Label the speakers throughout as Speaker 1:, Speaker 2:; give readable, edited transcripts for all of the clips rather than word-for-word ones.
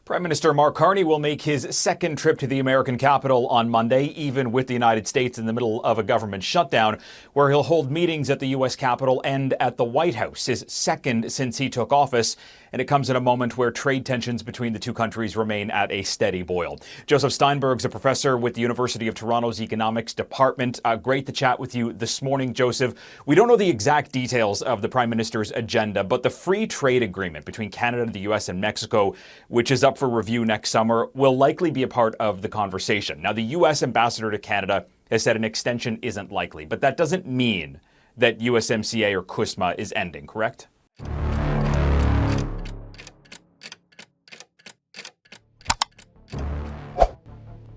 Speaker 1: Prime Minister Mark Carney will make his second trip to the American capital on Monday, even with the United States in the middle of a government shutdown, where he'll hold meetings at the U.S. Capitol and at the White House, his second since he took office. And it comes at a moment where trade tensions between the two countries remain at a steady boil. Joseph Steinberg's a professor with the University of Toronto's Economics Department. Great to chat with you this morning, Joseph. We don't know the exact details of the Prime Minister's agenda, but the free trade agreement between Canada, the U.S. and Mexico, which is up for review next summer, will likely be a part of the conversation. Now, the U.S. ambassador to Canada has said an extension isn't likely, but that doesn't mean that USMCA or CUSMA is ending, correct?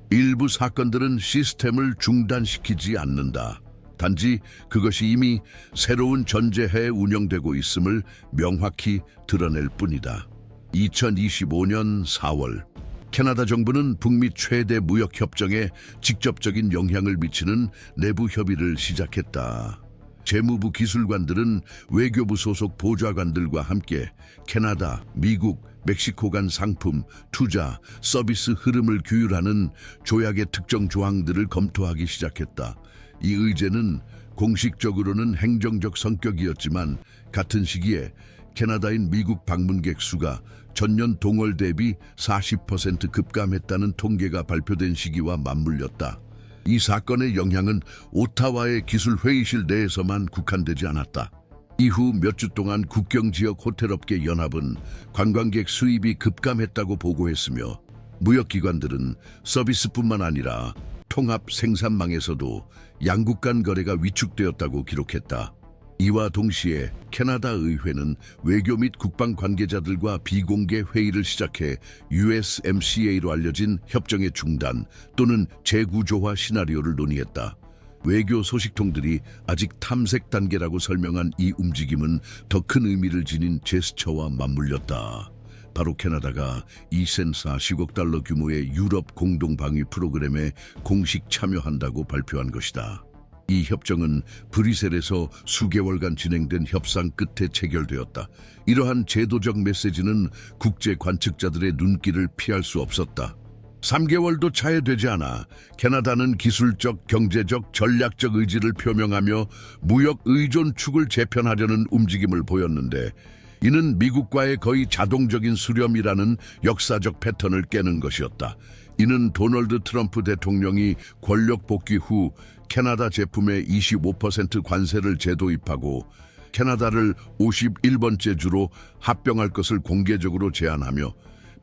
Speaker 2: 일부 사건들은 시스템을 중단시키지 않는다. 단지 그것이 이미 새로운 전제하에 운영되고 있음을 명확히 드러낼 뿐이다. 2025년 4월, 캐나다 정부는 북미 최대 무역협정에 직접적인 영향을 미치는 내부 협의를 시작했다. 재무부 기술관들은 외교부 소속 보좌관들과 함께 캐나다, 미국, 멕시코 간 상품, 투자, 서비스 흐름을 규율하는 조약의 특정 조항들을 검토하기 시작했다. 이 의제는 공식적으로는 행정적 성격이었지만 같은 시기에 캐나다인 미국 방문객 수가 전년 동월 대비 40% 급감했다는 통계가 발표된 시기와 맞물렸다. 이 사건의 영향은 오타와의 기술회의실 내에서만 국한되지 않았다. 이후 몇 주 동안 국경지역 호텔업계 연합은 관광객 수입이 급감했다고 보고했으며 무역기관들은 서비스뿐만 아니라 통합 생산망에서도 양국 간 거래가 위축되었다고 기록했다. 이와 동시에 캐나다 의회는 외교 및 국방 관계자들과 비공개 회의를 시작해 USMCA로 알려진 협정의 중단 또는 재구조화 시나리오를 논의했다. 외교 소식통들이 아직 탐색 단계라고 설명한 이 움직임은 더 큰 의미를 지닌 제스처와 맞물렸다. 바로 캐나다가 2,410억 달러 규모의 유럽 공동방위 프로그램에 공식 참여한다고 발표한 것이다. 이 협정은 브뤼셀에서 수개월간 진행된 협상 끝에 체결되었다. 이러한 제도적 메시지는 국제 관측자들의 눈길을 피할 수 없었다. 3개월도 차에 되지 않아 캐나다는 기술적, 경제적, 전략적 의지를 표명하며 무역 의존축을 재편하려는 움직임을 보였는데 이는 미국과의 거의 자동적인 수렴이라는 역사적 패턴을 깨는 것이었다. 이는 도널드 트럼프 대통령이 권력 복귀 후 캐나다 제품에 25% 관세를 재도입하고 캐나다를 51번째 주로 합병할 것을 공개적으로 제안하며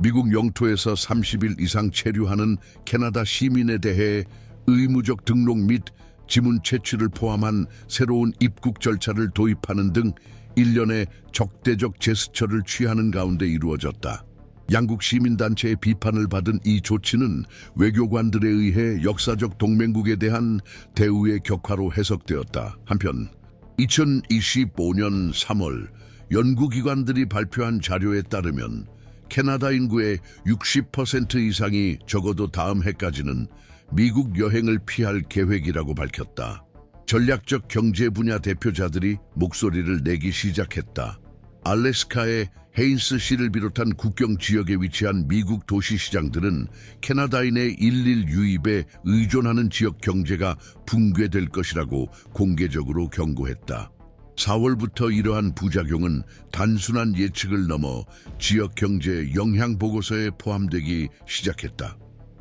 Speaker 2: 미국 영토에서 30일 이상 체류하는 캐나다 시민에 대해 의무적 등록 및 지문 채취를 포함한 새로운 입국 절차를 도입하는 등 일련의 적대적 제스처를 취하는 가운데 이루어졌다. 양국 시민단체의 비판을 받은 이 조치는 외교관들에 의해 역사적 동맹국에 대한 대우의 격화로 해석되었다. 한편 2025년 3월 연구기관들이 발표한 자료에 따르면 캐나다 인구의 60% 이상이 적어도 다음 해까지는 미국 여행을 피할 계획이라고 밝혔다. 전략적 경제 분야 대표자들이 목소리를 내기 시작했다. 알래스카의 헤인스시를 비롯한 국경 지역에 위치한 미국 도시시장들은 캐나다인의 일일 유입에 의존하는 지역 경제가 붕괴될 것이라고 공개적으로 경고했다. 4월부터 이러한 부작용은 단순한 예측을 넘어 지역 경제 영향 보고서에 포함되기 시작했다.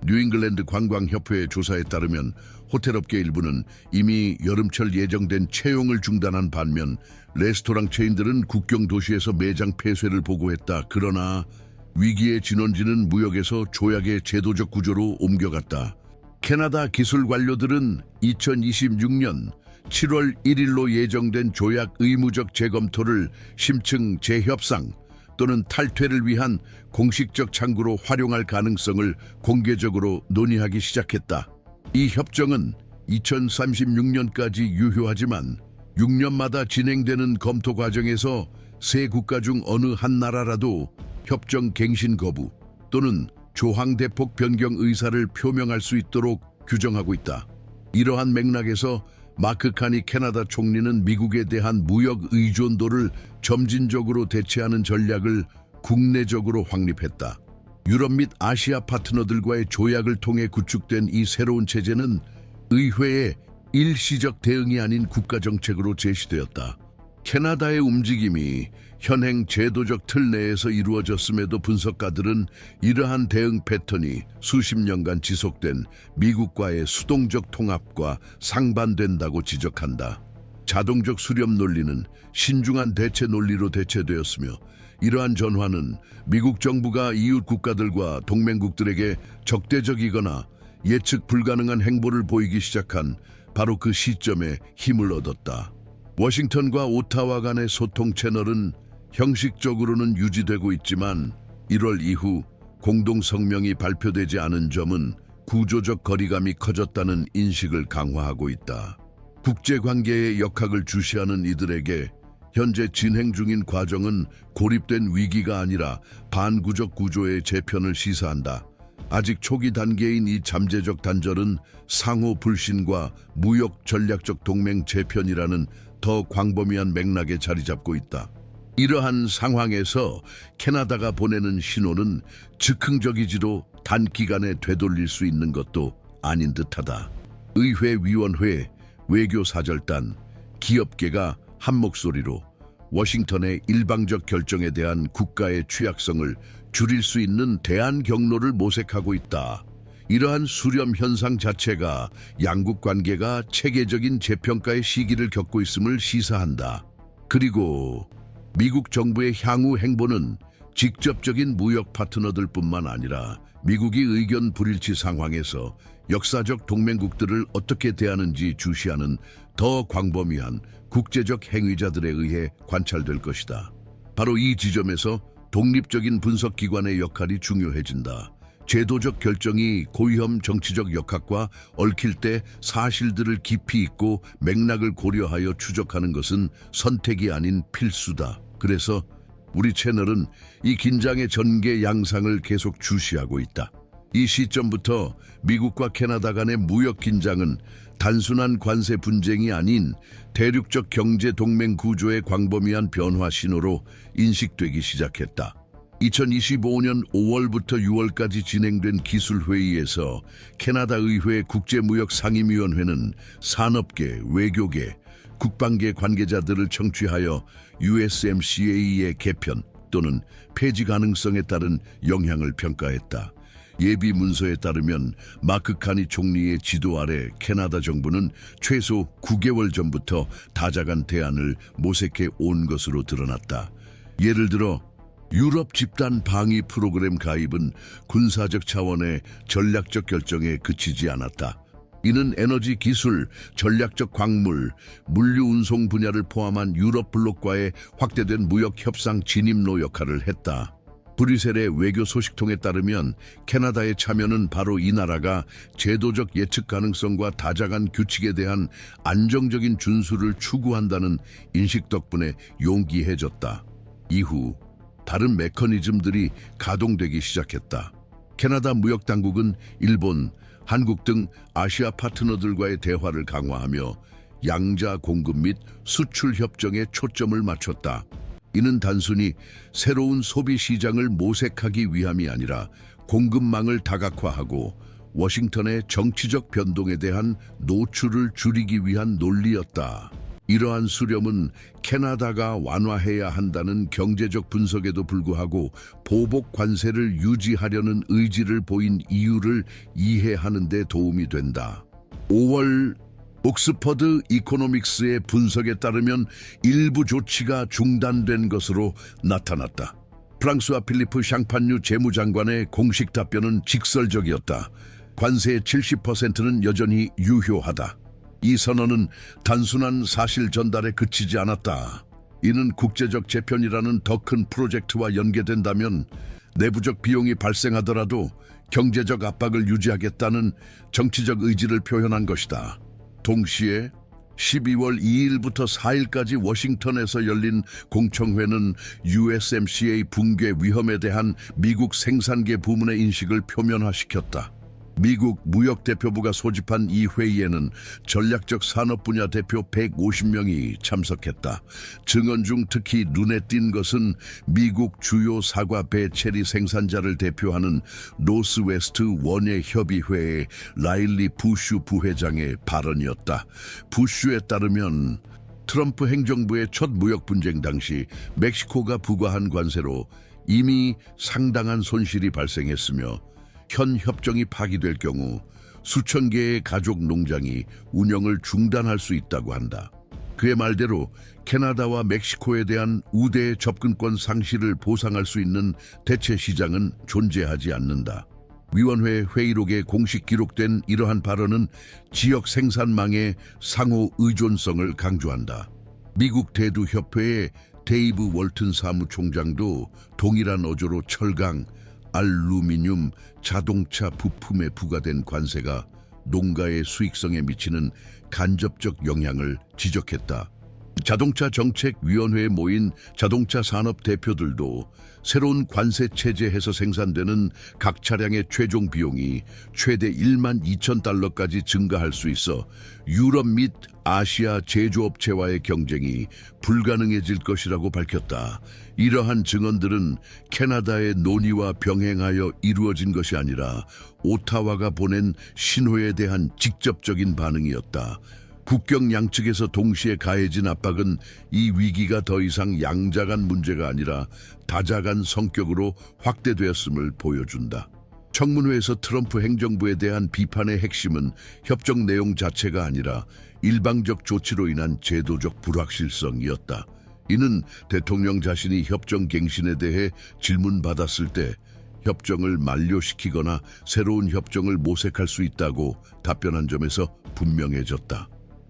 Speaker 2: 뉴잉글랜드 관광협회의 조사에 따르면 호텔업계 일부는 이미 여름철 예정된 채용을 중단한 반면 레스토랑 체인들은 국경 도시에서 매장 폐쇄를 보고했다. 그러나 위기의 진원지는 무역에서 조약의 제도적 구조로 옮겨갔다. 캐나다 기술 관료들은 2026년 7월 1일로 예정된 조약 의무적 재검토를 심층 재협상 또는 탈퇴를 위한 공식적 창구로 활용할 가능성을 공개적으로 논의하기 시작했다. 이 협정은 2036년까지 유효하지만 6년마다 진행되는 검토 과정에서 세 국가 중 어느 한 나라라도 협정 갱신 거부 또는 조항 대폭 변경 의사를 표명할 수 있도록 규정하고 있다. 이러한 맥락에서 마크 카니 캐나다 총리는 미국에 대한 무역 의존도를 점진적으로 대체하는 전략을 국내적으로 확립했다. 유럽 및 아시아 파트너들과의 조약을 통해 구축된 이 새로운 체제는 의회의 일시적 대응이 아닌 국가정책으로 제시되었다. 캐나다의 움직임이 현행 제도적 틀 내에서 이루어졌음에도 분석가들은 이러한 대응 패턴이 수십 년간 지속된 미국과의 수동적 통합과 상반된다고 지적한다. 자동적 수렴 논리는 신중한 대체 논리로 대체되었으며 이러한 전환은 미국 정부가 이웃 국가들과 동맹국들에게 적대적이거나 예측 불가능한 행보를 보이기 시작한 바로 그 시점에 힘을 얻었다. 워싱턴과 오타와 간의 소통 채널은 형식적으로는 유지되고 있지만 1월 이후 공동 성명이 발표되지 않은 점은 구조적 거리감이 커졌다는 인식을 강화하고 있다. 국제관계의 역학을 주시하는 이들에게 현재 진행 중인 과정은 고립된 위기가 아니라 반구적 구조의 재편을 시사한다. 아직 초기 단계인 이 잠재적 단절은 상호 불신과 무역 전략적 동맹 재편이라는 더 광범위한 맥락에 자리 잡고 있다. 이러한 상황에서 캐나다가 보내는 신호는 즉흥적이지도 단기간에 되돌릴 수 있는 것도 아닌 듯하다. 의회위원회, 외교사절단, 기업계가 한 목소리로 워싱턴의 일방적 결정에 대한 국가의 취약성을 줄일 수 있는 대안 경로를 모색하고 있다. 이러한 수렴 현상 자체가 양국 관계가 체계적인 재평가의 시기를 겪고 있음을 시사한다. 그리고 미국 정부의 향후 행보는 직접적인 무역 파트너들뿐만 아니라 미국이 의견 불일치 상황에서 역사적 동맹국들을 어떻게 대하는지 주시하는 더 광범위한 국제적 행위자들에 의해 관찰될 것이다. 바로 이 지점에서 독립적인 분석기관의 역할이 중요해진다. 제도적 결정이 고위험 정치적 역학과 얽힐 때 사실들을 깊이 있고 맥락을 고려하여 추적하는 것은 선택이 아닌 필수다. 그래서 우리 채널은 이 긴장의 전개 양상을 계속 주시하고 있다. 이 시점부터 미국과 캐나다 간의 무역 긴장은 단순한 관세 분쟁이 아닌 대륙적 경제 동맹 구조의 광범위한 변화 신호로 인식되기 시작했다. 2025년 5월부터 6월까지 진행된 기술회의에서 캐나다 의회 국제무역상임위원회는 산업계, 외교계, 국방계 관계자들을 청취하여 USMCA의 개편 또는 폐지 가능성에 따른 영향을 평가했다. 예비 문서에 따르면 마크 카니 총리의 지도 아래 캐나다 정부는 최소 9개월 전부터 다자간 대안을 모색해 온 것으로 드러났다. 예를 들어 유럽 집단 방위 프로그램 가입은 군사적 차원의 전략적 결정에 그치지 않았다. 이는 에너지 기술, 전략적 광물, 물류 운송 분야를 포함한 유럽 블록과의 확대된 무역 협상 진입로 역할을 했다. 브뤼셀의 외교 소식통에 따르면 캐나다의 참여는 바로 이 나라가 제도적 예측 가능성과 다자간 규칙에 대한 안정적인 준수를 추구한다는 인식 덕분에 용기해졌다. 이후 다른 메커니즘들이 가동되기 시작했다. 캐나다 무역당국은 일본, 한국 등 아시아 파트너들과의 대화를 강화하며 양자 공급 및 수출 협정에 초점을 맞췄다. 이는 단순히 새로운 소비 시장을 모색하기 위함이 아니라 공급망을 다각화하고 워싱턴의 정치적 변동에 대한 노출을 줄이기 위한 논리였다. 이러한 수렴은 캐나다가 완화해야 한다는 경제적 분석에도 불구하고 보복 관세를 유지하려는 의지를 보인 이유를 이해하는 데 도움이 된다. 5월 옥스퍼드 이코노믹스의 분석에 따르면 일부 조치가 중단된 것으로 나타났다. 프랑스와 필리프 샹판유 재무장관의 공식 답변은 직설적이었다. 관세의 70%는 여전히 유효하다. 이 선언은 단순한 사실 전달에 그치지 않았다. 이는 국제적 재편이라는 더 큰 프로젝트와 연계된다면 내부적 비용이 발생하더라도 경제적 압박을 유지하겠다는 정치적 의지를 표현한 것이다. 동시에 12월 2일부터 4일까지 워싱턴에서 열린 공청회는 USMCA 붕괴 위험에 대한 미국 생산계 부문의 인식을 표면화시켰다. 미국 무역대표부가 소집한 이 회의에는 전략적 산업 분야 대표 150명이 참석했다. 증언 중 특히 눈에 띈 것은 미국 주요 사과 배 체리 생산자를 대표하는 노스웨스트 원예협의회의 라일리 부슈 부회장의 발언이었다. 부슈에 따르면 트럼프 행정부의 첫 무역 분쟁 당시 멕시코가 부과한 관세로 이미 상당한 손실이 발생했으며 현 협정이 파기될 경우 수천 개의 가족 농장이 운영을 중단할 수 있다고 한다. 그의 말대로 캐나다와 멕시코에 대한 우대 접근권 상실을 보상할 수 있는 대체 시장은 존재하지 않는다. 위원회 회의록에 공식 기록된 이러한 발언은 지역 생산망의 상호 의존성을 강조한다. 미국 대두협회의 데이브 월튼 사무총장도 동일한 어조로 철강, 알루미늄, 자동차 부품에 부과된 관세가 농가의 수익성에 미치는 간접적 영향을 지적했다. 자동차 정책위원회에 모인 자동차 산업 대표들도 새로운 관세 체제에서 생산되는 각 차량의 최종 비용이 최대 1만 2천 달러까지 증가할 수 있어 유럽 및 아시아 제조업체와의 경쟁이 불가능해질 것이라고 밝혔다. 이러한 증언들은 캐나다의 논의와 병행하여 이루어진 것이 아니라 오타와가 보낸 신호에 대한 직접적인 반응이었다. 국경 양측에서 동시에 가해진 압박은 이 위기가 더 이상 양자간 문제가 아니라 다자간 성격으로 확대되었음을 보여준다. 청문회에서 트럼프 행정부에 대한 비판의 핵심은 협정 내용 자체가 아니라 일방적 조치로 인한 제도적 불확실성이었다. 이는 대통령 자신이 협정 갱신에 대해 질문받았을 때 협정을 만료시키거나 새로운 협정을 모색할 수 있다고 답변한 점에서 분명해졌다.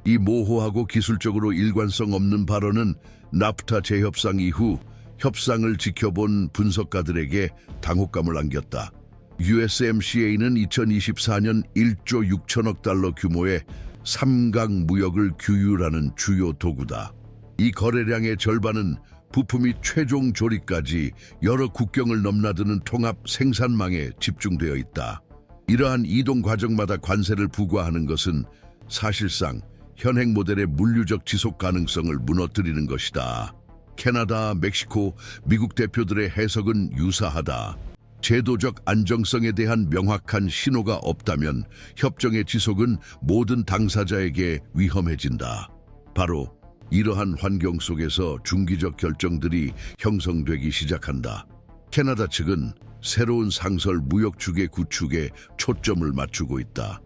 Speaker 2: 이 모호하고 기술적으로 일관성 없는 발언은 나프타 재협상 이후 협상을 지켜본 분석가들에게 당혹감을 안겼다. USMCA는 2024년 1조 6천억 달러 규모의 삼각 무역을 규율하는 주요 도구다. 이 거래량의 절반은 부품이 최종 조립까지 여러 국경을 넘나드는 통합 생산망에 집중되어 있다. 이러한 이동 과정마다 관세를 부과하는 것은 사실상 현행 모델의 물류적 지속 가능성을 무너뜨리는 것이다. 캐나다, 멕시코, 미국 대표들의 해석은 유사하다. 제도적 안정성에 대한 명확한 신호가 없다면 협정의 지속은 모든 당사자에게 위험해진다. 바로 이러한 환경 속에서 중기적 결정들이 형성되기 시작한다. 캐나다 측은 새로운 상설 무역축의 구축에 초점을 맞추고 있다.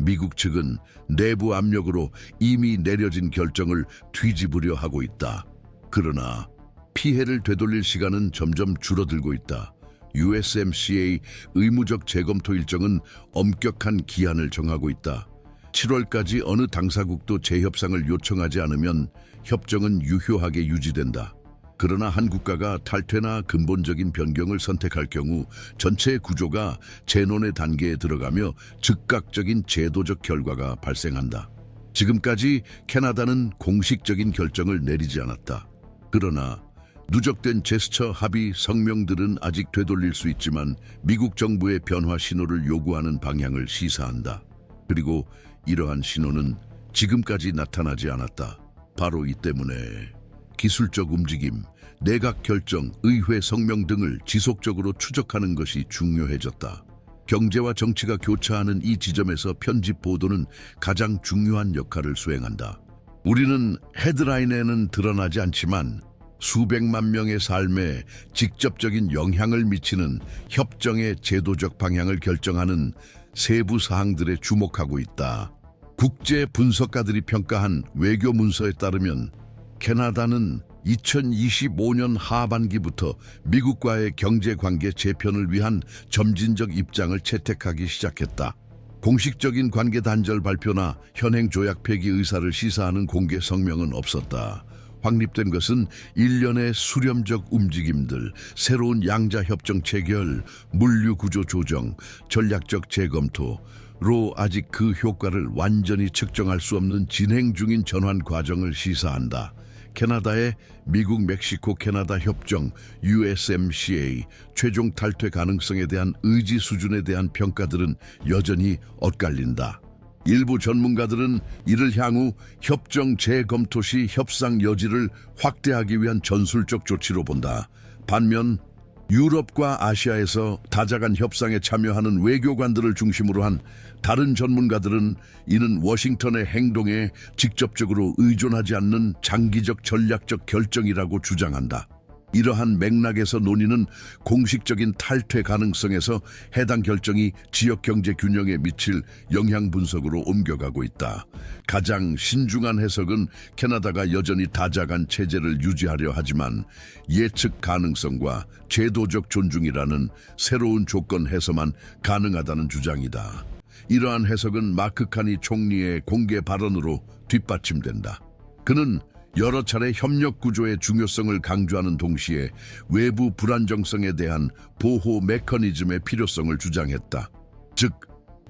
Speaker 2: 미국 측은 내부 압력으로 이미 내려진 결정을 뒤집으려 하고 있다. 그러나 피해를 되돌릴 시간은 점점 줄어들고 있다. USMCA 의무적 재검토 일정은 엄격한 기한을 정하고 있다. 7월까지 어느 당사국도 재협상을 요청하지 않으면 협정은 유효하게 유지된다. 그러나 한 국가가 탈퇴나 근본적인 변경을 선택할 경우 전체 구조가 재논의 단계에 들어가며 즉각적인 제도적 결과가 발생한다. 지금까지 캐나다는 공식적인 결정을 내리지 않았다. 그러나 누적된 제스처 합의 성명들은 아직 되돌릴 수 있지만 미국 정부의 변화 신호를 요구하는 방향을 시사한다. 그리고 이러한 신호는 지금까지 나타나지 않았다. 바로 이 때문에 기술적 움직임, 내각 결정, 의회 성명 등을 지속적으로 추적하는 것이 중요해졌다. 경제와 정치가 교차하는 이 지점에서 편집 보도는 가장 중요한 역할을 수행한다. 우리는 헤드라인에는 드러나지 않지만 수백만 명의 삶에 직접적인 영향을 미치는 협정의 제도적 방향을 결정하는 세부 사항들에 주목하고 있다. 국제 분석가들이 평가한 외교 문서에 따르면 캐나다는 2025년 하반기부터 미국과의 경제관계 재편을 위한 점진적 입장을 채택하기 시작했다. 공식적인 관계 단절 발표나 현행 조약 폐기 의사를 시사하는 공개 성명은 없었다. 확립된 것은 일련의 수렴적 움직임들, 새로운 양자협정 체결, 물류구조 조정, 전략적 재검토로 아직 그 효과를 완전히 측정할 수 없는 진행 중인 전환 과정을 시사한다. 캐나다의 미국 멕시코 캐나다 협정 USMCA 최종 탈퇴 가능성에 대한 의지 수준에 대한 평가들은 여전히 엇갈린다. 일부 전문가들은 이를 향후 협정 재검토 시 협상 여지를 확대하기 위한 전술적 조치로 본다. 반면 유럽과 아시아에서 다자간 협상에 참여하는 외교관들을 중심으로 한 다른 전문가들은 이는 워싱턴의 행동에 직접적으로 의존하지 않는 장기적 전략적 결정이라고 주장한다. 이러한 맥락에서 논의는 공식적인 탈퇴 가능성에서 해당 결정이 지역 경제 균형에 미칠 영향 분석으로 옮겨가고 있다. 가장 신중한 해석은 캐나다가 여전히 다자간 체제를 유지하려 하지만 예측 가능성과 제도적 존중이라는 새로운 조건에서만 가능하다는 주장이다. 이러한 해석은 마크 카니 총리의 공개 발언으로 뒷받침된다. 그는 여러 차례 협력 구조의 중요성을 강조하는 동시에 외부 불안정성에 대한 보호 메커니즘의 필요성을 주장했다. 즉,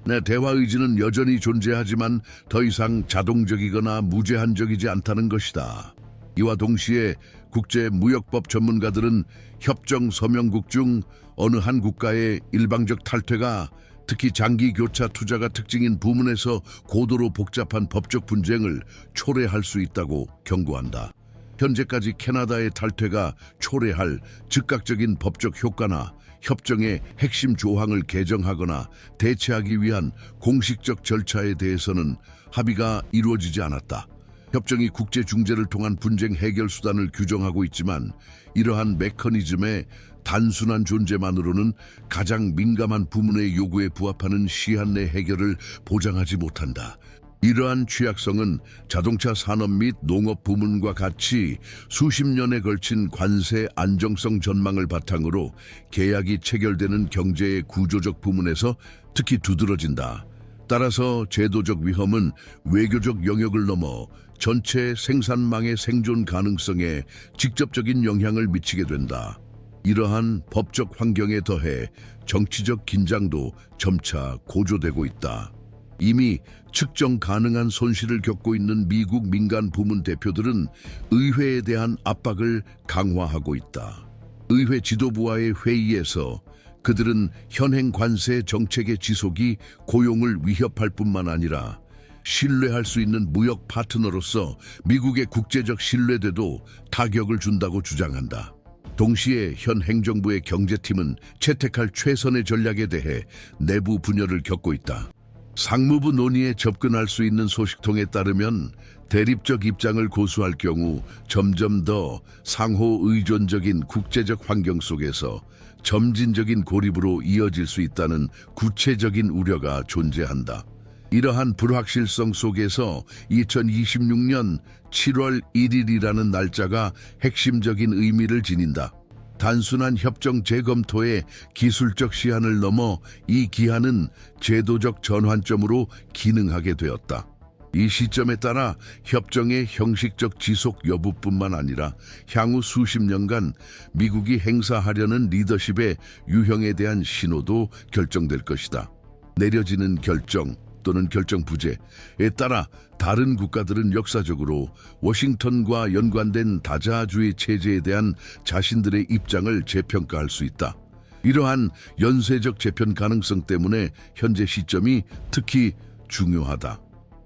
Speaker 2: 내 대화 의지는 여전히 존재하지만 더 이상 자동적이거나 무제한적이지 않다는 것이다. 이와 동시에 국제무역법 전문가들은 협정 서명국 중 어느 한 국가의 일방적 탈퇴가 특히 장기 교차 투자가 특징인 부문에서 고도로 복잡한 법적 분쟁을 초래할 수 있다고 경고한다. 현재까지 캐나다의 탈퇴가 초래할 즉각적인 법적 효과나 협정의 핵심 조항을 개정하거나 대체하기 위한 공식적 절차에 대해서는 합의가 이루어지지 않았다. 협정이 국제 중재를 통한 분쟁 해결 수단을 규정하고 있지만 이러한 메커니즘의 단순한 존재만으로는 가장 민감한 부문의 요구에 부합하는 시한 내 해결을 보장하지 못한다. 이러한 취약성은 자동차 산업 및 농업 부문과 같이 수십 년에 걸친 관세 안정성 전망을 바탕으로 계약이 체결되는 경제의 구조적 부문에서 특히 두드러진다. 따라서 제도적 위험은 외교적 영역을 넘어 전체 생산망의 생존 가능성에 직접적인 영향을 미치게 된다. 이러한 법적 환경에 더해 정치적 긴장도 점차 고조되고 있다. 이미 측정 가능한 손실을 겪고 있는 미국 민간 부문 대표들은 의회에 대한 압박을 강화하고 있다. 의회 지도부와의 회의에서 그들은 현행 관세 정책의 지속이 고용을 위협할 뿐만 아니라 신뢰할 수 있는 무역 파트너로서 미국의 국제적 신뢰도에도 타격을 준다고 주장한다. 동시에 현 행정부의 경제팀은 채택할 최선의 전략에 대해 내부 분열을 겪고 있다. 상무부 논의에 접근할 수 있는 소식통에 따르면 대립적 입장을 고수할 경우 점점 더 상호 의존적인 국제적 환경 속에서 점진적인 고립으로 이어질 수 있다는 구체적인 우려가 존재한다. 이러한 불확실성 속에서 2026년 7월 1일이라는 날짜가 핵심적인 의미를 지닌다. 단순한 협정 재검토의 기술적 시한을 넘어 이 기한은 제도적 전환점으로 기능하게 되었다. 이 시점에 따라 협정의 형식적 지속 여부뿐만 아니라 향후 수십 년간 미국이 행사하려는 리더십의 유형에 대한 신호도 결정될 것이다. 내려지는 결정 또는 결정 부재에 따라 다른 국가들은 역사적으로 워싱턴과 연관된 다자주의 체제에 대한 자신들의 입장을 재평가할 수 있다. 이러한 연쇄적 재편 가능성 때문에 현재 시점이 특히 중요하다.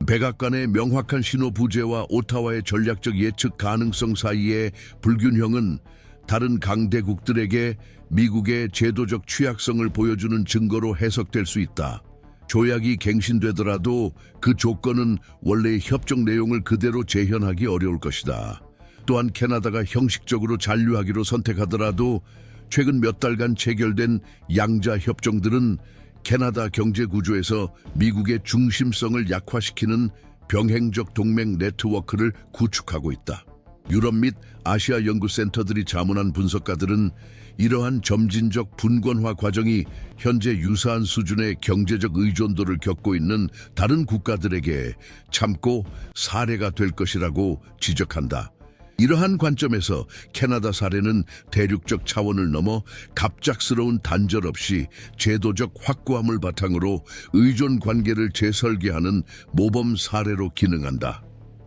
Speaker 2: 백악관의 명확한 신호 부재와 오타와의 전략적 예측 가능성 사이의 불균형은 다른 강대국들에게 미국의 제도적 취약성을 보여주는 증거로 해석될 수 있다. 조약이 갱신되더라도 그 조건은 원래의 협정 내용을 그대로 재현하기 어려울 것이다. 또한 캐나다가 형식적으로 잔류하기로 선택하더라도 최근 몇 달간 체결된 양자 협정들은 캐나다 경제 구조에서 미국의 중심성을 약화시키는 병행적 동맹 네트워크를 구축하고 있다. 유럽 및 아시아 연구센터들이 자문한 분석가들은 이러한 점진적 분권화 과정이 현재 유사한 수준의 경제적 의존도를 겪고 있는 다른 국가들에게 참고 사례가 될 것이라고 지적한다. 이러한 관점에서 캐나다 사례는 대륙적 차원을 넘어 갑작스러운 단절 없이 제도적 확고함을 바탕으로 의존 관계를 재설계하는 모범 사례로 기능한다.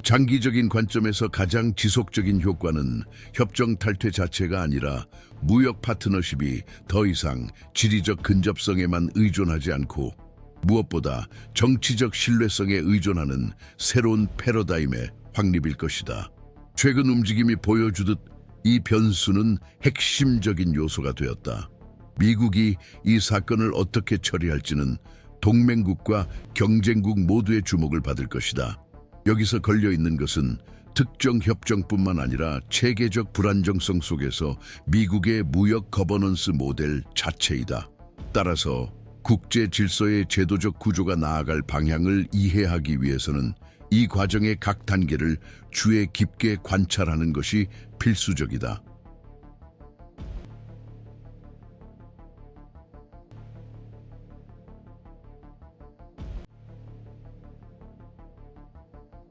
Speaker 2: 장기적인 관점에서 가장 지속적인 효과는 협정 탈퇴 자체가 아니라 무역 파트너십이 더 이상 지리적 근접성에만 의존하지 않고 무엇보다 정치적 신뢰성에 의존하는 새로운 패러다임의 확립일 것이다. 최근 움직임이 보여주듯 이 변수는 핵심적인 요소가 되었다. 미국이 이 사건을 어떻게 처리할지는 동맹국과 경쟁국 모두의 주목을 받을 것이다. 여기서 걸려있는 것은 특정 협정뿐만 아니라 체계적 불안정성 속에서 미국의 무역 거버넌스 모델 자체이다. 따라서 국제 질서의 제도적 구조가 나아갈 방향을 이해하기 위해서는 이 과정의 각 단계를 주의 깊게 관찰하는 것이 필수적이다.